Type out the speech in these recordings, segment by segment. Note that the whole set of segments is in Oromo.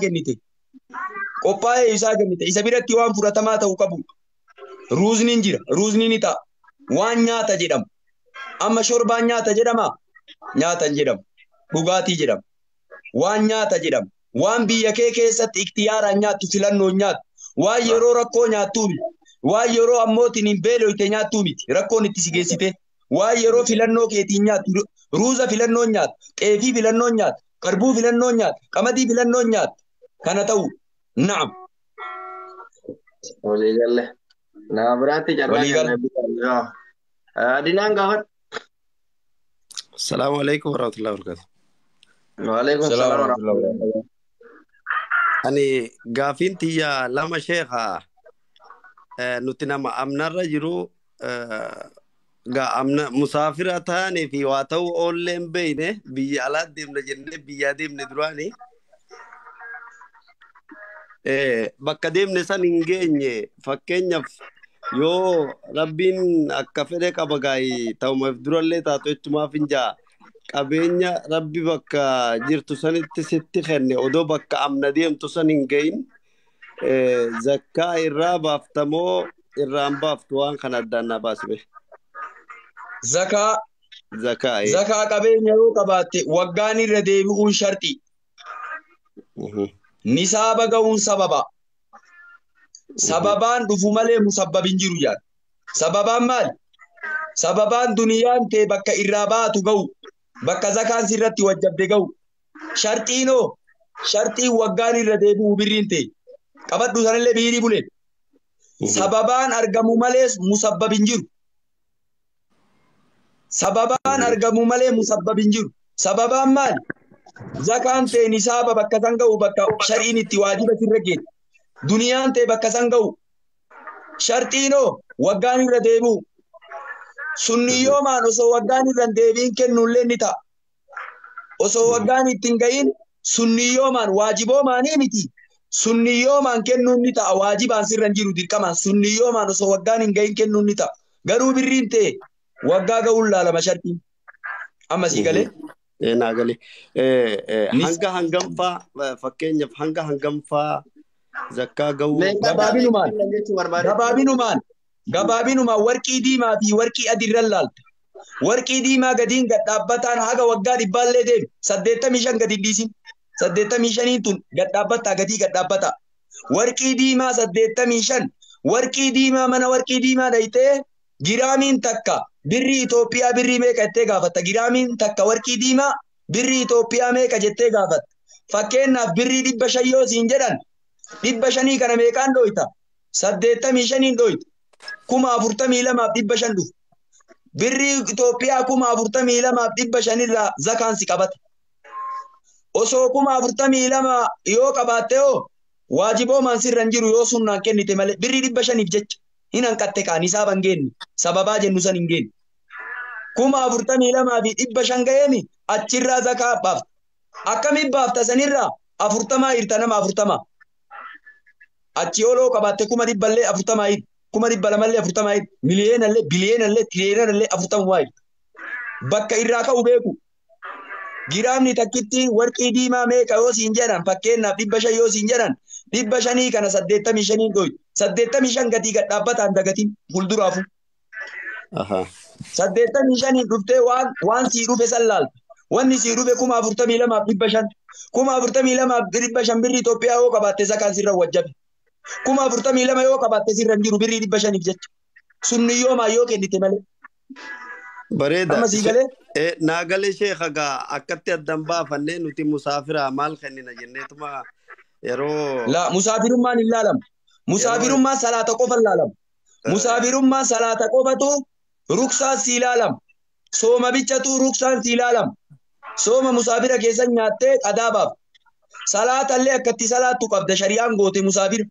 kennite. Qophaa'ee isaa kennite. Isa biratti waan fudhatamaa ta'uu qabu. Ruuzni jira. Ruuzni ni ta'a. Waan nyaata jedhamu. Amma shorbaan nyaata jedhama. Nyaata hin jedhamu. Dhugaatii jedhama. Waan nyaata jedhama. Waan biyya kee keessatti iktiyaaraan nyaattu filannoon nyaattu. Waan yeroo rakkoo nyaattuu miti. Waan yeroo ammootiin hin beeloyte nyaattuu miti. Rakkoon itti si geessite. Waan yeroo filannoo keetiin nyaattu. Ruuza filannoon nyaattu. Xeefii filannoon nyaattu. Qarbuu filannoon nyaattu. Qamadii filannoon nyaattu. Kana ta'u. Naam. Oleh jalle. Nah berarti caranya Adinaan gaafadhu. Assalamualaikum warahmatullahi wabarakatuh. Waalaikumsalam warahmatullahi wabarakatuh. Ani gaafin tiyya lama sheekha nuti nama amnarra jiru amna musaafira taane fi waa ta'u oolleen beeyne biyya alaa deemna jennee biyyaa deemne duraani bakka deemne san hin geenye fakkeenyaaf yoo rabbiin akka fedhe qaba gaa'ii ta'umaaf durallee taatu jechumaaf hin jaa qabeenya rabbi bakka jirtu sanitti sitti kenne odoo bakka amna deemtu san hin gahin zakkaa irraa baaftamoo irraan baaftu waan kana addaan na baasime. Zakaa qabeenya yoo qabaatte waggaan irra deebi'uun sharti. Nisaaba ga'uun sababa. Sababaan dhufu malee musabbabin jiru jaan. Sababaan maali? Sababaan duniyaan tee bakka irraa baatu ga'u. Bakka zakaan sirratti wajjabde ga'u. Shartiinoo. Shartiin waggaan irra deebi'u birriin tee. Qabadhu sanillee biirii buleen. Sababaan argamu malees musabbabin jiru. Sababaan argamu malee musabbabin jiru. Sababaan maali? Zakaan tee nisaaba bakka san ga'u bakka shariin itti waajiba sirra geedde. Duniyaan tee bakka san ga'u. Shartiinoo waggaan irra deebi'u. Sunniyoomaan osoo waggaan irra deebiin kennullee ni ta'a. Osoo waggaan ittiin ga'iin sunniyoomaan waajiboomaanii miti. Sunniyoomaan kennuun ni ta'a. Waajibaan sirra hin jiru dirqamaan. Sunniyoomaan osoo waggaan hin ga'iin kennuun ni ta'a. Garuu birriin ta'e waggaa ga'uun laalama shartiin. Amma sii galee? Naa galee. Hanga hangamfaa fakkeenyaaf hanga hangamfaa zakkaa ga'uu. Gabaabinumaan warqii diimaa fi warqii adiirran laalta. Warqii diimaa gadiin gad dhaabbataan haga waggaa dhibbaallee deemi. 85 gadi dhiisin. 85 tun gad dhaabbataa gadii gad dhaabbataa. Warqii diimaa 85. Warqii diimaa mana warqii diimaa dhayitee giraamiin takka birrii Itoophiyaa birrii meeqa jettee gaafatta. Giraamiin takka warqii diimaa birrii Itoophiyaa meeqa jettee gaafatta. Fakkeenyaaf birrii 500 yoo siin jedhan 500 kana meeqaan dhooyta? 85 dhooyta. 42,500 dhufu. Birrii Itoophiyaa 42,500 irraa zakaan si qabata. Osoo 42,000 yoo qabaatte hoo waajiboomaan sirra hin jiru yoo sunnaan kennite malee birrii 500 jecha hin hanqatte kaan isaa ban geenye sababaa jennu san hin geenye. 42,500 ga'eemi achirraa zakaa baafta. Akkamiin baafta sanirraa 40 hirta nama 40. Achi yoo qabaatte 100 40 hirta. 200 40 hirta. Miliyoonallee biliyeenallee tiriliyoonallee 40 waa hirta. Bakka irraa ka'u beeku. Giraamni takkitti warqii diimaa meeqa yoo siin jedhan fakkeenyaaf 500 yoo siin jedhan 500 kana 85 dhooytu. 85 gatii gad dhaabbataan dagatiin fuulduraafu. 85 dhuftee waan sii dhufe san laalta. Wanni sii dhufe 42,500. 42,500 birrii Itoophiyaa yoo qabaatte zakaan sirra wajjabe. 42,000 yoo qabaatte sirra hin jiru birrii 500 jecha. Sunniyoomaa yoo kennite malee. Bareeda. Amma sii galee? Naa galee sheekha gaa akkatti addan baafannee nuti musaafira maal kennina jenneetuma yeroo. La musaafirummaan hin laalamu. Musaafirummaan salaata qofa laalamu. Musaafirummaan salaata qofatu ruksaan si ilaalamu. Sooma bichatu ruksaan si ilaalamu. Sooma musaafira keessan nyaattee qadaabaaf. Salaatallee akkatti salaattu qabda shari'aan goote musaafira.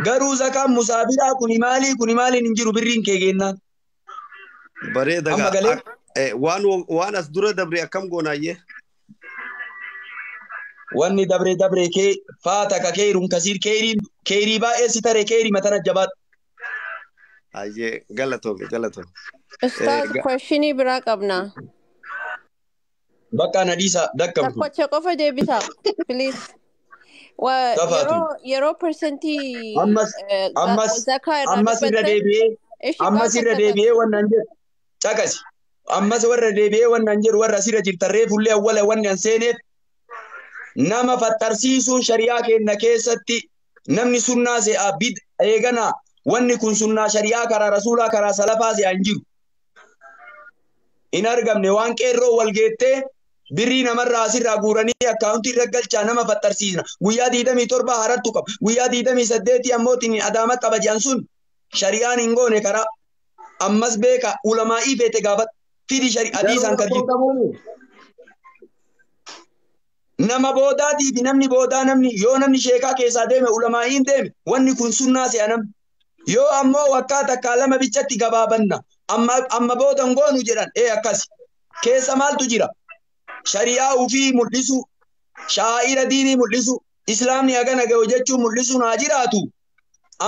Garuu zakaan musaafiraa kuni maaliin hin jiru birriin kee geennaan. Bareeda waan as dura dabre akkam goonaayyee. Wanni dabre kee faata ka keeruun kasiir keerii baay'ee si tare keerii matana jabaadhu. Ayyee galatoome. Ustaaz questionii biraa qabna. Bakka na dhiisa dakkamtu. Tokkocha qofa deebisa please. yeroo percentii ammas irra deebi'ee wannan jedhu caqasi ammas warra deebi'ee wannan jedhu warra sirra jirtarree fullee awwala wanni an seeneef nama fattarsiisuun shari'aa kenna keessatti namni sunnaa se'a bid eegana wanni kun sunnaa shari'aa karaa rasuulaa karaa salafaa se'an jiru in argamne waan qeerroo wal geettee birrii namarraa asirraa guuranii akkaawuntii irra galchaa nama fattarsiisna guyyaa 27 harattu qaba guyyaa 28 ammootiin adaama qaba jedhan sun shari'aan hin goone karaa ammas beeka ulamaa'ii feete gaafata fidi shari'atii isaan karjitu nama boodaatii fi namni boodaa yoo namni sheekaa keessaa deeme ulamaa'iin deeme wanni kun sunnaa se'a namni yoo ammoo wakkaa takkaa lama bichatti gabaabanna amma boodan goonu jedhan akkas keessa maaltu jira shari'aa ufii mul'isu shaa'ira diinii mul'isu islaamni hagana ga'u jechuun mul'isu haa jiraatu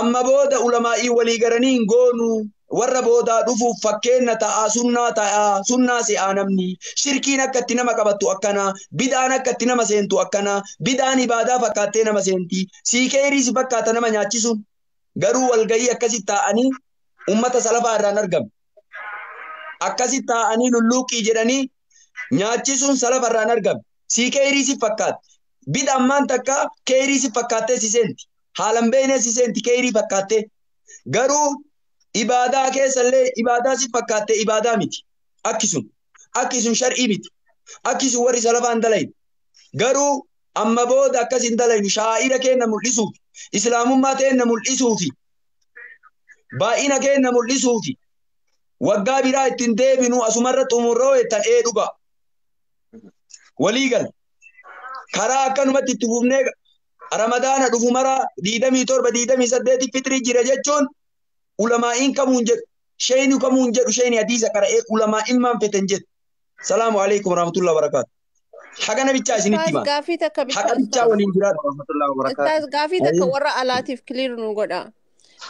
amma booda ulamaa'ii walii garanii hin goonu warra boodaa dhufuuf fakkeenya sunnaa se'aa namni shirkiin akka itti nama qabattu akkana bid'aan akka itti nama seentu akkana bid'aan ibaadaa fakkaattee nama seenti siikeerii si fakkaata nama nyaachisuun garuu walgayii akkasitti taa'anii ummata salafaa irraan argamu akkasitti taa'anii lulluuqii jedhanii nyaachisuun salafa irraan argamu siikeerii si fakkaata bid'ammaan takka keerii si fakkaattee si seenti haalan beeknee si seenti keerii fakkaattee garuu ibaadaa keessallee ibaadaa si fakkaattee ibaadaa miti akkisun shar'ii miti akkisun warri salafaan dalaynu garuu amma booda akkas hin dalaynu shaa'ira keenna mul'isuufi islaamummaa teenna mul'isuufi baay'ina keenna mul'isuufi waggaa biraa ittiin deebinu asumarra xumurroo jettan dhuga waliigal karaa akkanumatti itti fufnee ramadaana dhufu mara 27 fitrii jira jechuun ulamaa'iin kamuun jedhu sheeyni kamuun jedhu sheeyni hadiisa qara'ee ulamaa'iin maan feten jedhu salaamu alaikum warahmatullahi wabarakatuh hagana bichaa isinitti hima haqa bichaa waliin jiraatu gaafii takka warra alaatiif kiliir nu godha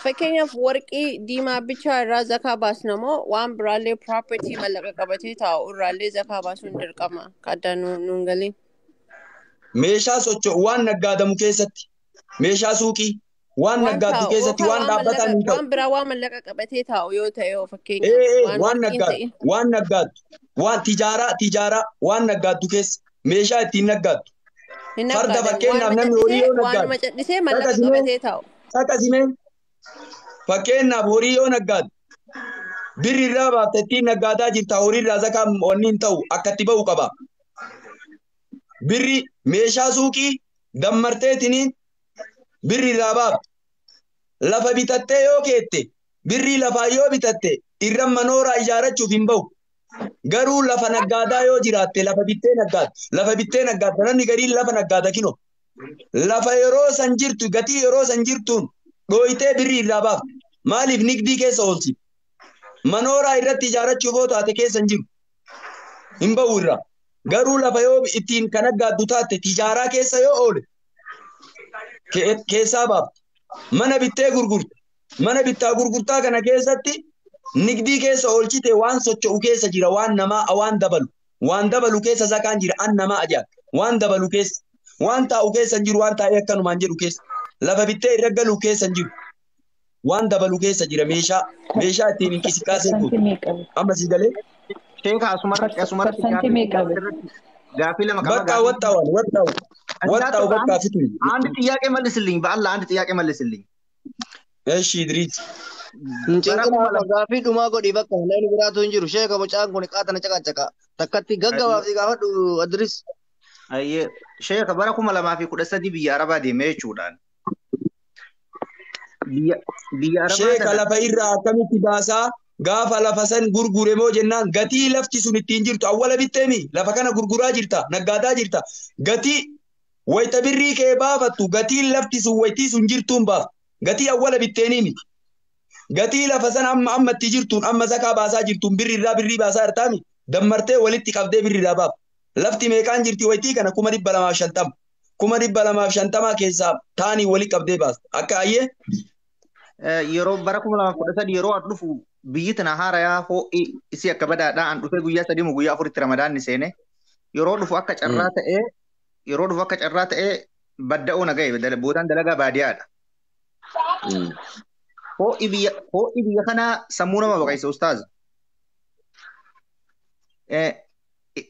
fakkeenyaaf warqii diimaa bichaa irraa zakaa baasna moo waan biraallee property mallaqa qabatee taa'u irraallee zakaa baasuun dirqama kadda nuun galiin meeshaa socho'u waan naggaadamu keessatti meeshaa suuqii waan naggaaddu keessatti waan dhaabbataan hin ta'u waan biraa waan mallaqa qabatee taa'u yoo ta'e fakkeenyaaf waan naggaaddu waan tijaaraa waan naggaaddu keessa meeshaa ittiin naggaaddu farda fakkeenyaaf namni horii yoo naggaaddu waan macadhisee mallaqa qabatee taa'u akkasumee fakkeenyaaf horii yoo naggaaddu birri irraa baafte ittiin naggaadaa jirta horii irraa zakaa wanni hin ta'u akka itti ba'u qaba birri meeshaa suuqii dammarteetiniin birri irraa baafte lafa bitattee yoo keette birrii lafaa yoo bitatte irra manooraa ijaarachuuf hin ba'u garuu lafa naggaadaa yoo jiraatte lafa bittee naggaadda namni gariin lafa naggaada kino lafa yeroo san jirtu gatii yeroo san jirtuun dhooyitee birrii irraa baafte maaliif nigdii keessa oolchi manooraa irratti ijaarachuuf yoo taate keessa hin jiru hin ba'u irraa garuu lafa yoo ittiin kan naggaaddu taate tijaaraa keessa yoo oole keessaa baafte mana bittee gurgurte mana bittaa gurgurtaa kana keessatti nigdii keessa oolchite waan socho'u keessa jira waan namaa waan dabalu keessa zakaan jira an namaa ajaa'iba waan dabalu keessa waan taa'u keessa hin jiru waan taa'ee akkanumaan jedhu keessa lafa bittee irra galu keessa hin jiru waan dabalu keessa jira meeshaa ittiin inqisiqaasee guutu amma si galee sheeka asumarratti gaafii lama bakka ወጣው በቃ ፍቱኝ አንድ ጥያቄ መልስልኝ በአላህ አንድ ጥያቄ መልስልኝ እሺ ድሪት ጋፊ ዱማ ጎዲ በቃ ለኔ ብራቱ እንጅሩ ሼከ ሙጫን ጎኒ ቃተነ ጨቃጨቃ ተከቲ ገገባፍ ጋፈዱ አድሪስ አየ ሼከ በረኩማ ለማፊ ኩደሰዲ ቢያ አረባ ዴሜቹዳን ቢያ አረባ ሼከ ለፈይራ አከሚቲ ባሳ gaafa lafa san gurgure moo jennaan gatii lafti sun ittiin jirtu awwala bitteemi lafa kana gurguraa jirta naggaadaa jirta gatii wayta birrii kee baafattu gatii lafti sun waytii sun jirtuun baaf gatii awwala bitteenii miti gatii lafa san amma itti jirtuun amma zakaa baasaa jirtuun birrii baasaa jirtaami dammartee walitti qabdee birriirraa baaf lafti meeqaan jirti waytii kana 250 keessaa taanii walitti qabdee baasta akka ayyee yeroo bara 2013 yeroo dhufu biyyi tana haarayaa ho'i isi akka badaadhaa an dhufee guyyaa 3 mu guyyaa 4 tti ramadaan ni seene yeroo dhufu akka carraa ta'ee badda'uu na ga'e bootaan dalagaa baadiyyaadha. Ho'i biyya kanaa sammuu nama baqaysa ustaaza.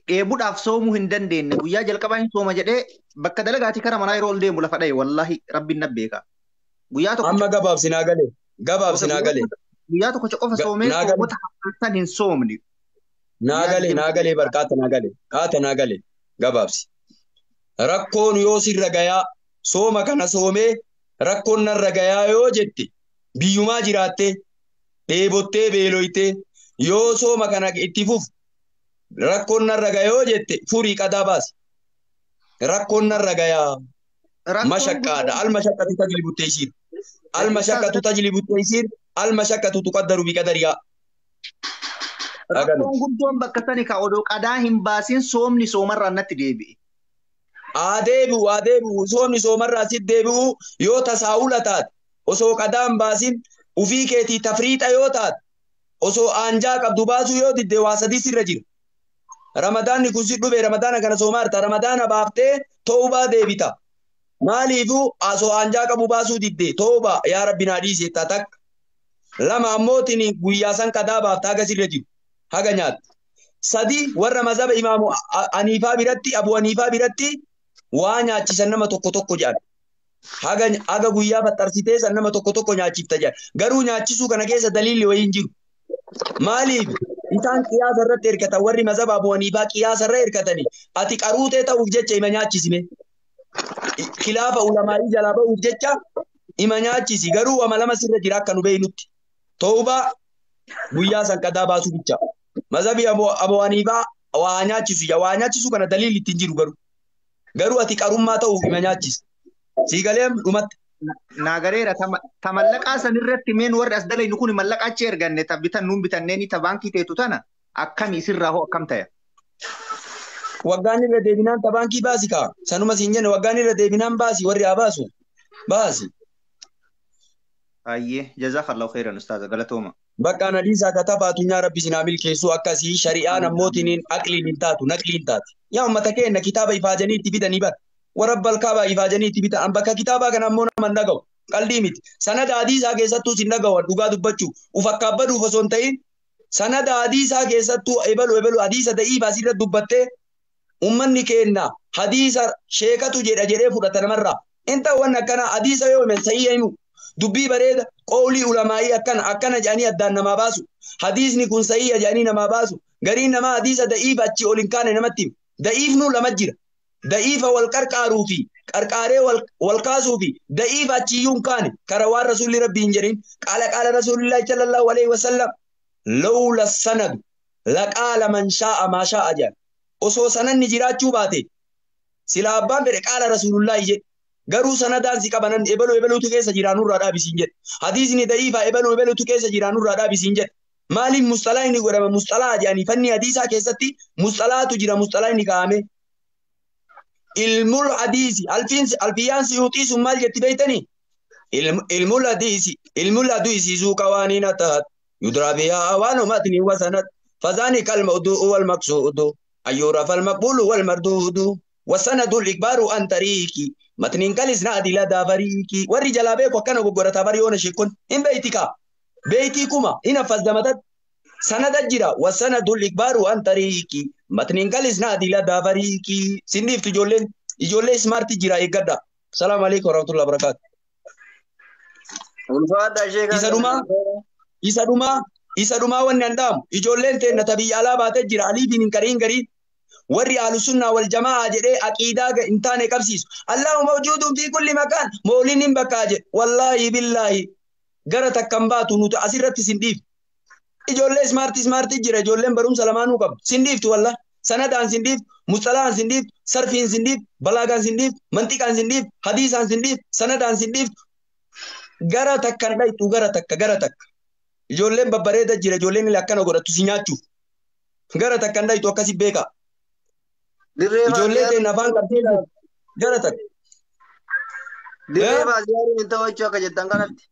Dheebuudhaaf soomuu hin dandeenye guyyaa jalqabaa hin sooma jedhee bakka dalagaatii kara manaa yeroo ol deemu lafa dha'e wallahi rabbiin na beeka. Guyyaa tokko amma gabaabsinaa galee gabaabsinaa galee guyyaa tokko qofa soomee soomota haftan hin soomne. naa galee barkaata naa galee gabaabsi. Rakkoon yoo sirra gayaa sooma kana soomee rakkoon narra gayaa yoo jette biyyumaa jiraattee dheebottee beeloytee yoo sooma kana itti fufu rakkoon narra gayaa yoo jette furii qadaa baasi. Rakkoon narra gayaa mashakkaadha. Almashakkatu tajlibu taysiir. Almashakkatu tajlibu taysiir. Almashakkatu tuqaddaru biqadariyaa. Rakkoon guddoon bakka sani ka odoo qadaa hin baasin soomni soomarraa natti deebi'e. Adeebi'u soomni soomarraa sitti deebi'u yoo tasaa'ula taate osoo qadaa hin baasin ufii keetii tafriixa yoo taate osoo aanjaa qabdu baasuu yoo didde waa sadii sirra jira. Ramadaanni kun si dhufee ramadaana kana soomaarta ramadaana baaftee toobaa deebita. Maaliifuu osoo aanjaa qabu baasuu didde toobaa yaa rabbi naa dhiisi jetta takka. Lama ammootiin guyyaa san qadaa baafta haga sirra jiru haga nyaatti. Sadii warra mazhaba imaamu Haniifaa biratti Abu Haniifaa biratti waa nyaachisan nama tokko jedhan. Haga guyyaa baxxarsitee san nama tokko nyaachifta jedhan. Garuu nyaachisuu kana keessa daliilli wayii hin jiru. Maaliif isaan qiyaasa irratti hirkatan warri mazhaba Abu Haniifaa qiyaasa irra hirkatanii ati qaruutee ta'uuf jecha ima nyaachisime. Khilaafa ulamaa'ii jalaa ba'uuf jecha ima nyaachisi. Garuu wama lama sirra jira akka nu beeynutti. Toobaa guyyaa san qadaa baasuu bicha. Mazhabi Abu Haniifaa waa nyaachisu kana daliilli ittiin jiru garuu ati qarummaa ta'uuf ima nyaachisi. Siigaleem dhumatti. Naagareera ta mallaqaa san irratti meen warri as dalaynu kun mallaqaa achi erganne ta bitan nuun bitanneeni ta baankii teetu tana akkami isirraa hoo akkam ta'e. Waggaan irra deebinaan ta baankii baasi kaa. Sanuma siin jenne waggaan irra deebinaan baasi warri haa baasu. Baasi. Ayyee jazakallahu khairan ustaaza galatooma. Bakka hadiisaa kataaba addunyaa rabbi sinaa milkeessuu akkasii shari'aan ammootiin aqliin hin taatu naqliin hin taati. Yaa uummata keenya kitaaba ifaajanii itti bitanii bara. Warabbal kaabaa ifaajanii itti bitan. Bakka kitaabaa kana ammoo nama hin dhaga'u. Qalbii miti. Sanada hadiisaa keessattuu sin dhaga'u dhugaa dubbachuu. Uf akka abbaduuf osoo hin ta'in sanada hadiisaa keessattuu ebalu hadiisa da'iifaa asirra dubbattee uummanni keenya hadiisa sheekatu jedhee fudhata namarraa. Inta waan akkana hadiisa yoo himen sa'ii himu. Dubbii bareeda qawlii ulamaa'ii akkana jedhanii addaan namaa baasu. Hadiisni kun sa'ii jedhanii namaa baasu. Gariin namaa hadiisa da'iifa achi ol hin kaane namatti himu. Da'iifnu lama jira. Da'iifa wal qarqaaruu fi qarqaaree wal kaasuu fi da'iifa achiyyuu hin kaane kara waan rasuulli rabbii hin jedhin qaala rasuulillahi sallallahu alaihi wasallam lawla sanadu laqaala man shaa'a maa shaa'a jedhan. Osoo sananni jiraachuu baate silaa abbaan fedhe qaala rasuulillahi jedhe. Garuu sanadaan si qabanan ebaluutu keessa jiraanurraa dhaabisiin jedhe. Hadiisni da'iifaa ebaluutu keessa jiraanurraa dhaabisiin jedhe. Maaliif musxalaa inni godhama musxalaa jedhanii fanni hadiisaa keessatti musxalaatu jira musxalaa inni kaa'ame. Ilmul hadiisi alfiyaan siyuuxii sun maal jetti beeytanii? Ilmul hadiisi suuqa waan hin atahat yudraa bihaa waan umatni wasanat fazaani kalma uduu wal maqsuudu ayyuura fal maqbulu wal marduudu wasanadul ikbaaru an tariiki. Matniin kalis na adila daafariiki warri jalaa beeku akkana goggorata bari yoona sheekun hin beeyti kaa beeytii kuma hin affasdamatat sanada jira wasanadul ikbaaru an tariiki matniin kalis na adila daafariiki sindiiftu ijoollee smarti jira eeggadha. Salaamu alaikum warahmatullahi wabarakatuh. Isa dhumaa wanni handaamu ijoolleen teenna tabiyya alaa baatee jira aliitiin hin gariin warri ahlusunnaa wal jamaa jedhee aqiidaa hin taane qabsiisu. Allahu mawjuudun fi kulli makaan mooliin hin bakkaa jedhe. Wallaahi billaahi gara takkan baatu nuti asirratti sin dhiif. Ijoollee smarti jira ijoolleen barumsa lamaanuu qabdu. Sin dhiiftu wallaahi. Sanadaan sin dhiiftu, mustalaan sin dhiiftu, sarfiin sin dhiiftu, balaagaan sin dhiiftu, mantiqaan sin dhiiftu, hadiisaan sin dhiiftu, sanadaan sin dhiiftu. Gara takkan dhayxu gara takka. Ijoolleen babbareeda jira ijoolleen akkana godhattu si nyaachuuf. Gara takkan dhayxu akkasi beekaa. Ijoollee ta'e afaan qabdee gara takka. Dirree baasiyaarii hin ta'u jechuu akka jettan kanatti.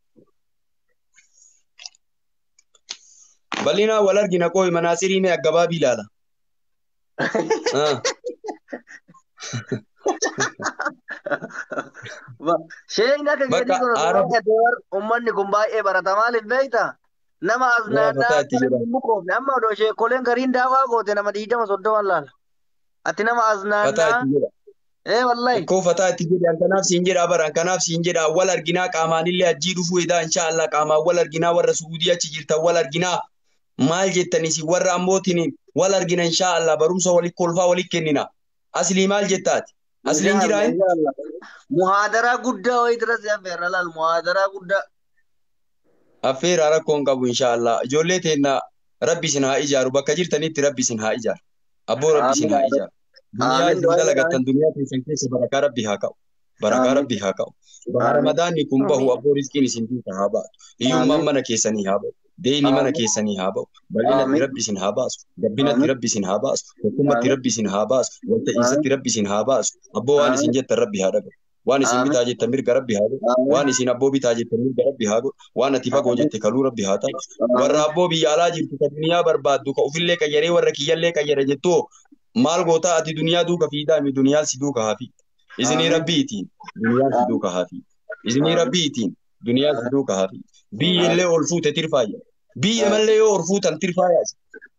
Bal'inaan wal argina qooyi manaasirii mee aggabaabii ilaala. Sheen akka gadi Bakka kun Arab osoo deewar ummanni kun baay'ee barata maaliif beekta? Nama as gaafataa itti naannaa jedhama. mukoofne amma odoo sheekoleen gariin daawaa goote nama 20 laala. Ati nama as Fataa naannaa itti jedha. wallahi. Akkoo fataa itti jedha. Kanaaf siin jedha bara. Kanaaf siin jedha. Wal arginaa qaamaanillee ajjii dhufuu edaa inshaallah qaamaan wal arginaa warra Suudii achi jirtan wal arginaa. Maal jettanis warra ammootiin wal argina inshaallah barumsa walitti kolfaa walitti kennina. Aslii maal jettaati? Asliin Inshallah, jiraayin? inshallah. Muhaadaraa guddaa wayii dura si affeerra laal muhaadaraa guddaa. Affeeraa rakkoon qabu inshaallah. Ijoollee teenna rabbi isin haa ijaaru. Bakka jirtanitti rabbi isin haa ijaaru. Abboo rabbi isin haa ijaaru. Duniyaa Amiin isin dalagattan duniyaa keessan keessa barakaa rabbi haa qabu. Barakaa rabbi haa qabu. Ramadaanni kun bahu abboo rizqiin isin duuka haa baatu. Hiyyummaan mana keessanii haa ba'u. Deeni mana keessanii haa ba'u. Bal'inatti rabbi isin haa baasu. Gabbinatti rabbi isin haa baasu. Tokkummatti rabbi isin haa baasu. Walta'iinsatti rabbi isin haa baasu. Abboo waan isin jettan rabbi haa dhagahu. Waan isin bitaa jettan mirga rabbi haa godhu. Waan isin abboo bitaa jettan mirga rabbi haa godhu. Waan ati fagoo jette kaluu rabbi haa ta'u. Warra abboo biyya alaa jirtu ka duniyaa barbaaddu ka ufillee qayyaree warra kiyyallee qayyare jettoo maal gootaa ati duniyaa duuka fiidaami duniyaan si duuka haa fi. Isinii rabbiitiin duniyaan si duuka haa fi. Isinii rabbiitiin duniyaan si duuka haa fi. Biyyellee ol fuute tirfaayya. Biyya mallee yoo ol fuutan tirfaayya.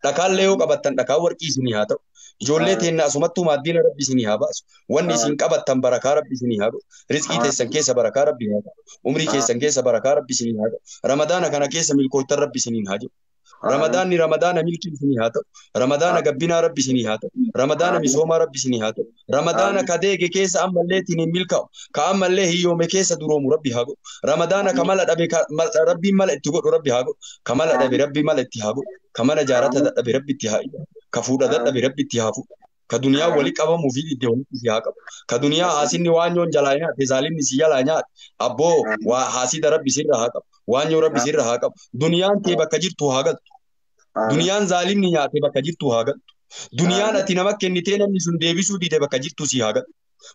Dhakaallee yoo qabattan dhakaa warqii isinii haa ta'u. Ijoollee teenna asumattuu maaddiina rabbi isinii haa baasu. Wanni isin qabattan barakaa rabbi isinii haa godhu. Rizqii teessan keessa barakaa rabbi haa ta'u. Umrii keessan keessa barakaa rabbi isinii haa ta'u. Ramadaana kana keessa milkoottan rabbi isinii haa jedhu. Ramadaanni Ramadaana milkii isinii haa ta'u. Ramadaana gabbinaa rabbi isinii haa ta'u. Ramadaana misoomaa rabbi isinii haa ta'u. Ramadaana kadeege keessa ammallee ittiin milkaa'u. Ka ammallee hiyyoome keessa duroomu rabbi haa godhu. Ramadaana ka mala dhabe rabbiin mala itti godhu rabbi haa godhu. Ka mala dhabe rabbi mala itti haa godhu. Ka mana jaarata dadhabe rabbi itti haa ijaaru. Ka fuudha dadhabe rabbi itti haa fuudhu. Ka duniyaa walii qabamuu fi iddoo walitti si haa qabu. Ka duniyaa haasinni waan yoon jalaa nyaate zaalimni si jalaa nyaate. Abboo waa haasida rabbi sirra haa qabu. Waan yoo rabbi sirra haa qabu. Duniyaan tee bakka jirtu haa galtu. Duniyaan zaalimni nyaate bakka jirtu haa galtu. Duniyaan ati nama kennitee namni sun deebisuu dide bakka jirtu si haa galtu.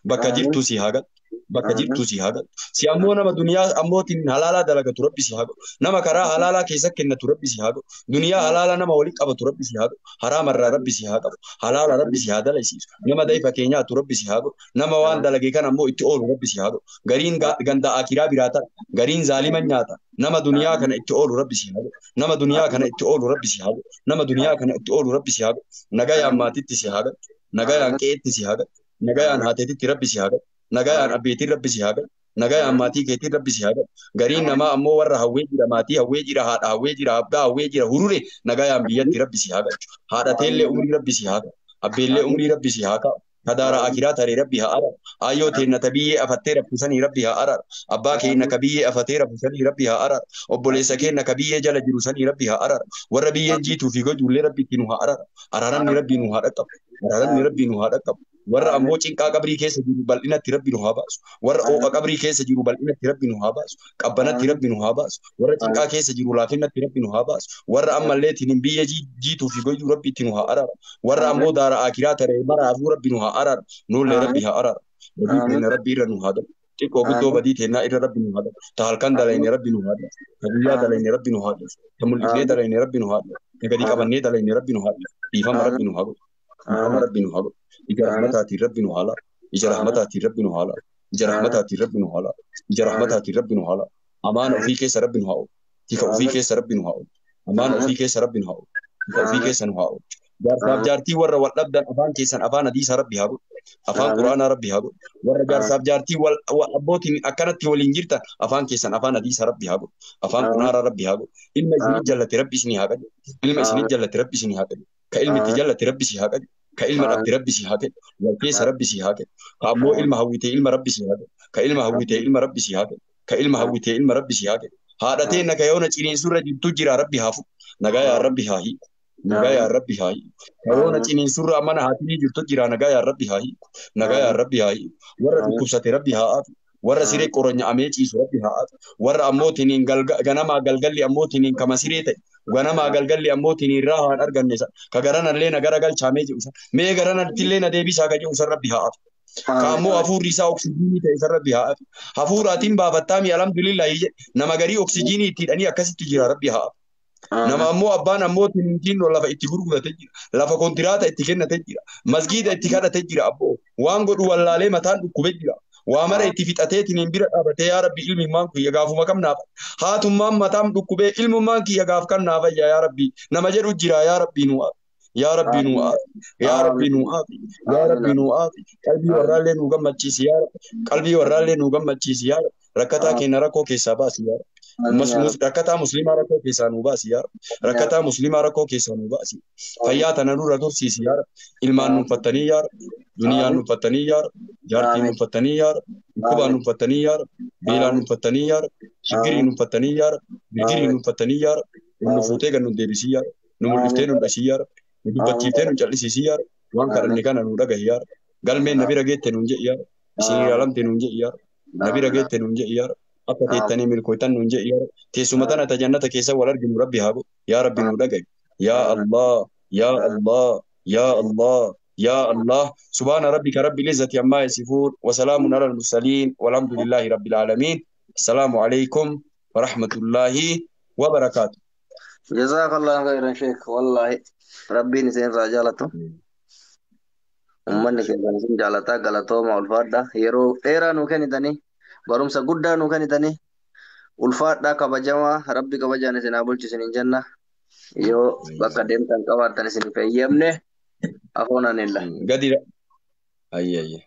Bakka jirtu si haa galtu. Bakka jirtu si haa galtu. Si ammoo nama duniyaa ammootiin halaalaa dalagatu rabbi si haa godhu. Nama karaa halaalaa keessa kennatu rabbi si haa godhu. Duniyaa halaalaa nama walitti qabatu rabbi si haa godhu. Haraamarraa rabbi si haa qabu. Halaala rabbi si haa dalaysiisu. Nama dayfa keenyaatu rabbi si haa godhu. Nama waan dalage kan ammoo itti oolu rabbi si haa godhu. Gariin ganda akiraa biraa ta'a. Gariin zaalima nyaata. Nama duniyaa kana itti oolu rabbi si haa godhu. Nama duniyaa kana itti oolu rabbi si haa godhu. Nama duniyaa kana itti oolu rabbi si haa godhu. Nagayaan maatiitti si haa godhu. Nagayaan qe'eetti si haa godhu. Nagayaan haateetitti rabbi si haa godhu. Nagayaan abbeetiin rabbi si haa godhu. Nagayaan maatii keetiin rabbi si haa godhu. Gariin namaa ammoo warra hawwee jira maatii hawwee jira haadha hawwee jira abbaa hawwee jira hurure nagayaan biyyatti rabbi si haa godhu. Haadhateellee umrii rabbi si haa godhu. Abbeellee umrii rabbi si haa kaa'u. Kadaara akiraa taree rabbi haa araru. Ayyoo teenna ta biyyee afattee raffisanii rabbi haa araru. Abbaa keenna ka biyyee afatee raffisanii rabbi haa araru. Obboleessa keenna ka biyyee jala jiru sanii rabbi haa araru. Warra biyyeen jiituu fi gojuullee rabbi itti nu haa araru. Araaramni rabbi nu haa dhaqqabu. Araaramni rabbi nu haa dhaqqabu. Warra ammoo cinqaa qabrii keessa jiru bal'inatti rabbi nu haa baasu. Warra ooqa qabrii keessa jiru bal'inatti rabbi nu haa baasu. Qabbanatti rabbi nu haa baasu. Warra cinqaa keessa jiru laafinnatti rabbi nu haa baasu. Warra ammallee ittiin biyya jiituu fi goyuu rabbi itti nu haa araru. Warra ammoo daara akiraa taree maraafuu rabbi nu haa araru. Nullee rabbi haa araru. Badii teenna rabbi irra nu haa galu. Xiqqoo guddoo badii teennaa irra rabbi nu haa galu. Ta halkan dalayne rabbi nu haa galu. Ta guyyaa dalayne rabbi nu haa galu. Ta mul'ifnee dalayne rabbi nu haa galu. Ta gadi qabannee dalayne rabbi nu haa galu. Dhiifama rabbi nu haa galu. Dhiifama rabbi nu haa galu. Ija rahmataatiin rabbi nu haala. Ija rahmataatiin rabbi nu haala. Ija rahmataatiin rabbi nu haala. Ija rahmataatiin rabbi nu haala. Amaana ofii keessa rabbi nu haa oolu. Tika ofii keessa rabbi nu haa oolu. Amaana ofii keessa rabbi nu haa oolu. Tika ofii keessa nu haa oolu. Jaarsaaf jaartii warra wal dhabdan afaan keessan afaan hadiisaa rabbi haa godhu. Afaan quraanaa rabbi haa godhu. Warra jaarsaaf jaartii abbootiin akkanatti waliin jirtan afaan keessan afaan hadiisaa rabbi haa godhu. Afaan quraanaa rabbi haa godhu. Ilma isinii jallate rabbi isinii haa gadhu. Ilma isinii jallate rabbi isinii haa gadhu. Ka ilmi itti jallate rabbi si haa gadhu. Ka ilma dhabde rabbi si haa kennu. Wal keessa rabbi si haa kennu. Ka ammoo ilma hawwitee ilma rabbi si haa kennu. Ka ilma hawwitee ilma rabbi si haa kennu. Ka ilma hawwitee ilma rabbi si haa kennu. Haadhatee naga yoona ciniinsurra jirtu jira rabbi haa fuudhu. Nagaa yaa rabbi haa hiiku. Nagaa yaa rabbi haa hiiku. Ka yoona ciniinsurra mana haatinii jirtu jira nagaa yaa rabbi haa hiiku. Nagaa yaa rabbi haa hiiku. Warra dhukkubsate rabbi haa aafu. Warra siree qoronya'amee ciisu rabbi haa aafu. Warra ammootiin ganamaa galgalli ammootiin kama siree ta'e. Ganamaa galgalli ammootiin irraa haan arganne san ka garanallee na gara galchaamee jiru san mee garanattillee na deebisaa ka jiru san rabbi haa aafu. Ka ammoo hafuurri isaa oksijiinii ta'e san rabbi haa aafu. Hafuuraatiin baafattaa alhamdulillahi jedhe nama garii oksijiinii itti hidhanii akkasitti jira rabbi haa aafu. Nama ammoo abbaan ammootiin kinnoo lafa itti gurguratee jira. Lafa kontiraata itti kennatee jira. Masgiida itti kadhatee jira abboo. Waan godhu wallaalee mataan dhukkubee jira. Waa mara itti fixateetiin bira dhaabatee yaa rabbi ilmummaan kiyya gaafuma kam naaf haatummaan mataan dhukkubee ilmummaan kiyya gaaf kan naaf yaa rabbi nama jedhu jira yaa rabbi nu yaa rabbi nu yaa rabbi nu yaa rabbi nu qalbii warraallee nu gammachiisi yaa qalbii warraallee nu gammachiisi yaa rakkataa keenya rakkoo keessaa baasi yaa rakkataa musliimaa rakkoo keessaa nu baasi yaa rakkataa musliimaa rakkoo keessaa nu baasi fayyaa tana nurra tursiisi yaa ilmaan nu fattanii yaa duniyaan nu fattanii yaa jaartiin nu fattanii yaa kubaan nu fattanii yaa beelaan nu fattanii yaa shigirii nu fattanii yaa birgirii nu fattanii yaa nu fuutee gan nu deebisii yaa nu mul'iftee nu dhashii yaa nu dubbachiiftee nu callisisii yaa waan kadhanne kana nu dhagahi yaa galmeen nabira geette nuun jedhi yaa isin ilaalamte nuun jedhi yaa nabira geette nuun jedhi yaa akka teettanii milkooytan nuun jedhi yaa teessuma tana ta jannata keessa wal arginu rabbi haa yaa rabbi nu dhagahi yaa Allah yaa Allah yaa Allah يا الله سبحان ربك رب العزة عما يصفون وسلام على المرسلين والحمد لله رب العالمين السلام عليكم ورحمة الله وبركاته جزاك الله خيرا شيخ والله ربي نسين رجالته ummanni keenya isin jaalataa galatooma ulfaadha yeroo dheeraa nu kennitanii barumsa guddaa nu kennitanii ulfaadha kabajamaa rabbi kabajaan isin haa bulchisin hin jenna yoo bakka deemtan qabaattan isin fayyamne أخونا نلا قدير أي